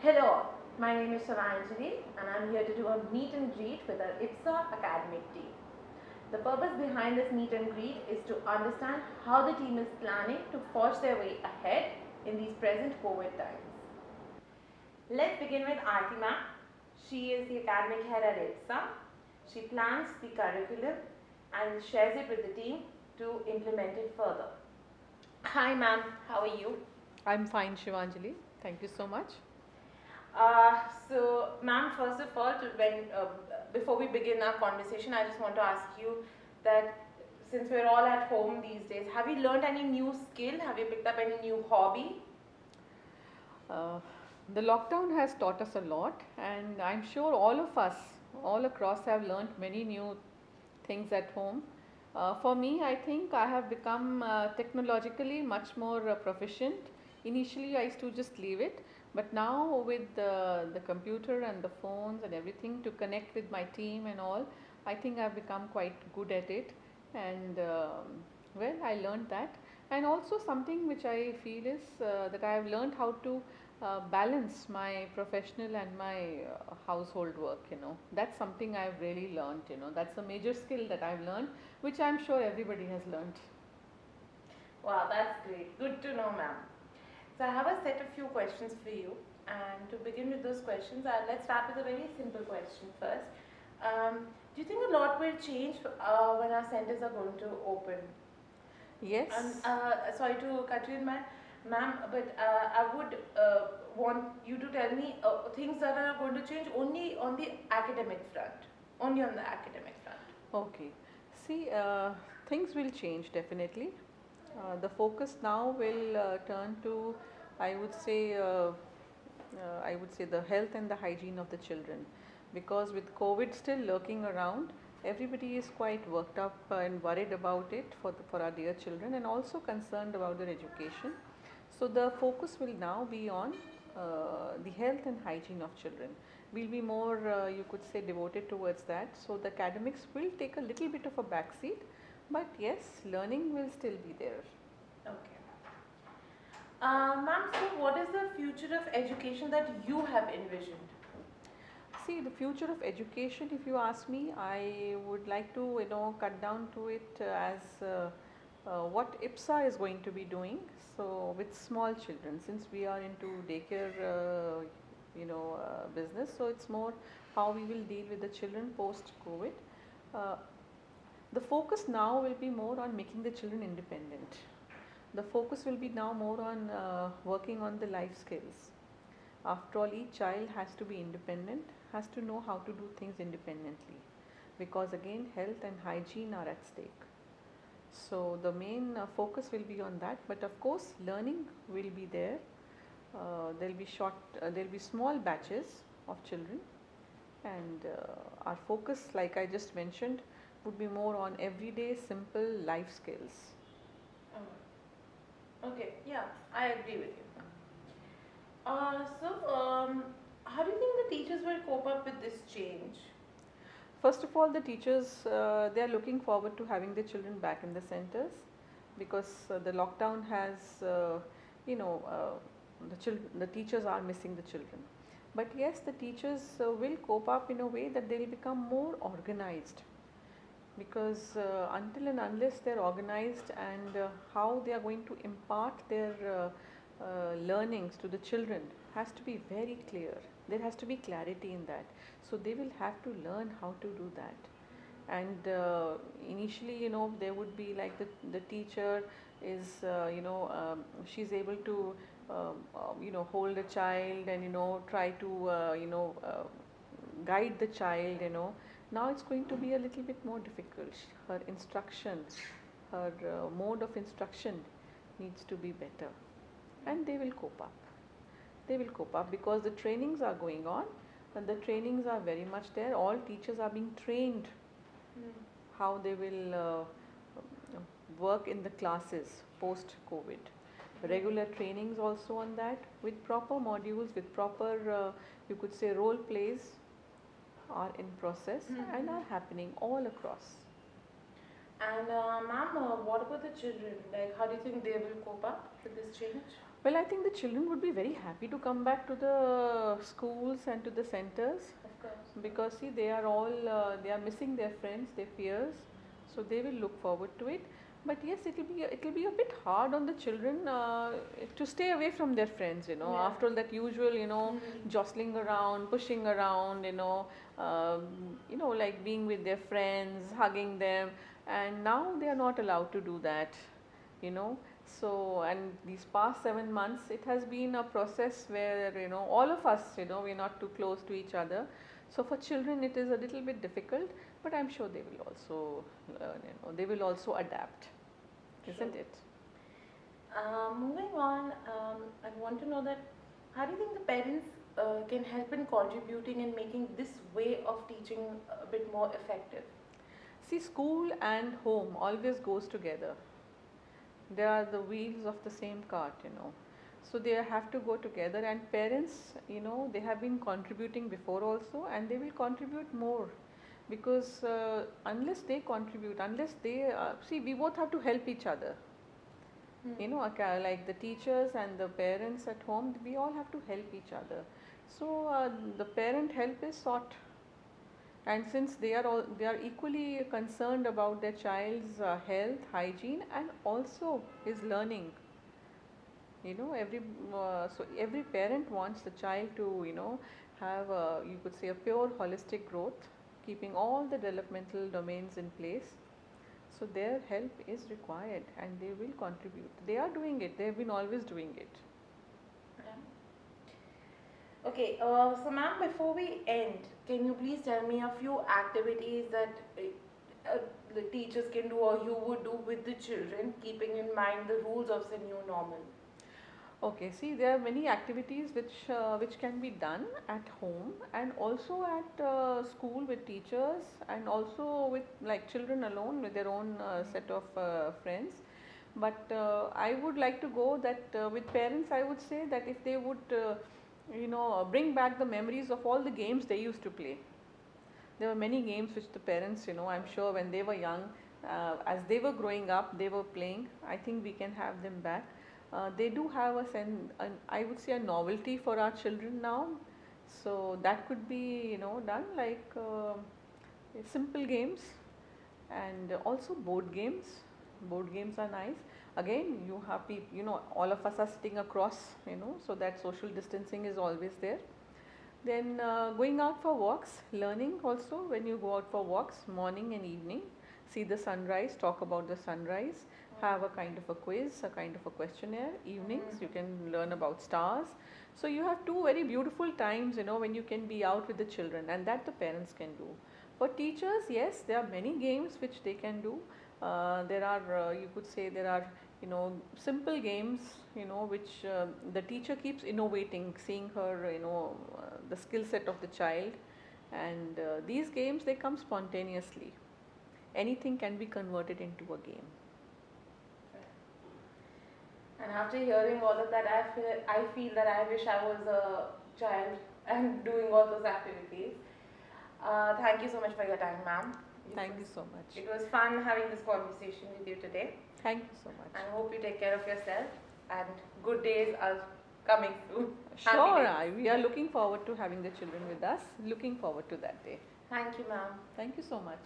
Hello, my name is Shivanjali and I'm here to do a meet and greet with our IPSA academic team. The purpose behind this meet and greet is to understand how the team is planning to forge their way ahead in these present COVID times. Let's begin with Aarti ma'am. She is the academic head at IPSA. She plans the curriculum and shares it with the team to implement it further. Hi ma'am, how are you? I'm fine, Shivanjali. Thank you so much. Ma'am, first of all, before we begin our conversation, I just want to ask you that since we're all at home these days, have you learned any new skill? Have you picked up any new hobby? Uh, the lockdown has taught us a lot, and I'm sure all of us, all across, have learned many new things at home. For me, I think I have become technologically much more proficient. Initially, I used to just leave it, but now with the computer and the phones and everything to connect with my team and all, I think I've become quite good at it. And well, I learned that. And also, something which I feel is that I have learned how to balance my professional and my household work. That's something I've really learned. That's a major skill that I've learned, which I'm sure everybody has learned. Wow, that's great. Good to know, ma'am. So I have a set of few questions for you. And to begin with those questions, letlet's start with a very simple question first. Do you think a lot will change when our centers are going to open? Yes. Sorry to cut you in, ma'am, but I would want you to tell me things that are going to change only on the academic front. Only on the academic front. Okay. See, things will change definitely. The focus now will turn to, I would say, the health and the hygiene of the children, because with COVID still lurking around, everybody is quite worked up and worried about it for our dear children, and also concerned about their education. So the focus will now be on the health and hygiene of children. We'll be more, you could say, devoted towards that. So the academics will take a little bit of a backseat, but yes, learning will still be there. Okay. Ma'am, so what is the future of education that you have envisioned? See, the future of education, if you ask me, I would like to, cut down to it as what IPSA is going to be doing. So, with small children, since we are into daycare, business, so it's more how we will deal with the children post COVID. Uh, the focus now will be more on making the children independent. The focus will be now more on working on the life skills. After all, each child has to be independent, has to know how to do things independently, because again, health and hygiene are at stake. So, the main focus will be on that, but of course, learning will be there. There'll be small batches of children, and our focus, like I just mentioned, would be more on everyday simple life skills. Okay, yeah, I agree with you. How do you think the teachers will cope up with this change? First of all, the teachers, they are looking forward to having the children back in the centers, because the lockdown has, you know, the teachers are missing the children. But yes, the teachers will cope up in a way that they will become more organized, because until and unless they're organized, and how they are going to impart their learnings to the children has to be very clear. There has to be clarity in that. So they will have to learn how to do that. And initially, there would be like the teacher is, she's able to, hold a child, and, try to, guide the child, now it's going to be a little bit more difficult. Her instruction, her mode of instruction needs to be better, and they will cope up. They will cope up because the trainings are going on, and the trainings are very much there. All teachers are being trained how they will work in the classes post COVID. Regular trainings also on that, with proper modules, with proper, you could say, role plays are in process and are happening all across. And ma'am, what about the children? Like, how do you think they will cope up with this change? Well, I think the children would be very happy to come back to the schools and to the centers, Of course. because see, they are all they are missing their friends, their peers, so they will look forward to it. But yes, it will be a bit hard on the children to stay away from their friends. Yeah. After all that usual, Mhm. jostling around, pushing around, like being with their friends, hugging them, and now they are not allowed to do that. you know so, and these past 7 months, it has been a process where, all of us, we're not too close to each other. So for children, it is a little bit difficult, but I'm sure they will also learn, they will also adapt, isn't Sure. it? Moving on, I want to know that how do you think the parents can help in contributing and making this way of teaching a bit more effective? See, school and home always goes together. They are the wheels of the same cart. So they have to go together, and parents, they have been contributing before also, and they will contribute more, because unless they contribute, unless they see, we both have to help each other. Hmm. Like the teachers and the parents at home, we all have to help each other. So the parent help is sought, and since they are equally concerned about their child's health, hygiene, and also his learning. Every parent wants the child to have you could say a pure holistic growth, keeping all the developmental domains in place. So their help is required, and they will contribute. They are doing it. They have been always doing it. Yeah. Okay, so ma'am, before we end, can you please tell me a few activities that the teachers can do or you would do with the children, keeping in mind the rules of the new normal? Okay, see, there are many activities which can be done at home, and also at school with teachers, and also with like children alone with their own set of friends. But I would like to go that with parents, I would say that if they would bring back the memories of all the games they used to play. There were many games which the parents, I'm sure when they were young, as they were growing up, they were playing. I think we can have them back. They do have I would say, a novelty for our children now. So that could be, done like simple games, and also board games. Board games are nice. Again, you have people, all of us are sitting across, so that social distancing is always there. Then going out for walks, learning also when you go out for walks, morning and evening, see the sunrise, talk about the sunrise, have a kind of a quiz, a kind of a questionnaire. Evenings, you can learn about stars. So you have two very beautiful times, when you can be out with the children, and that the parents can do. For teachers, yes, there are many games which they can do. There are, you could say, there are simple games which the teacher keeps innovating, seeing her the skill set of the child, and these games, they come spontaneously. Anything can be converted into a game. And after hearing all of that, I feel that I wish I was a child and doing all those activities. Thank you so much for your time, ma'am. Thank you so much. It was fun having this conversation with you today. Thank you so much. And hope you take care of yourself. And good days are coming soon. Sure, we are looking forward to having the children with us. Looking forward to that day. Thank you, ma'am. Thank you so much.